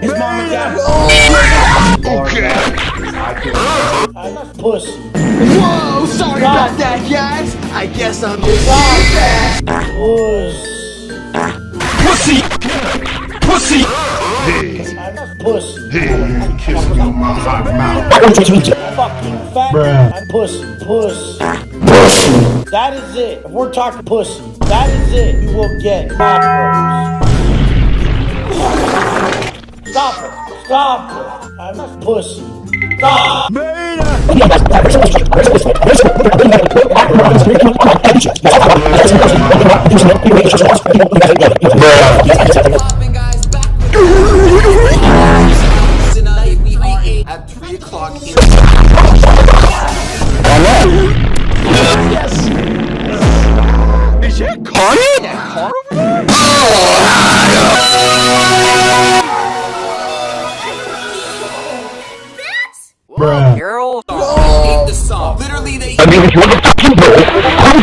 His mama got Okay. I'm a pussy. Whoa, sorry about that, guys. I guess I'm just Pussy. pussy. I'm a pussy. Hey, kissing on my hot mouth. Fucking fat. I'm pussy. Puss. That is it. If we're talking pussy, that is it. You will get macros. Stop it. Stop it. I'm a pussy. Stop. Tonight we are at 3 o'clock here. Yes. Is that Connie? That car over there? Bruh. Carol, hate the song. Literally, they. I mean, if you want to fucking roll, I'm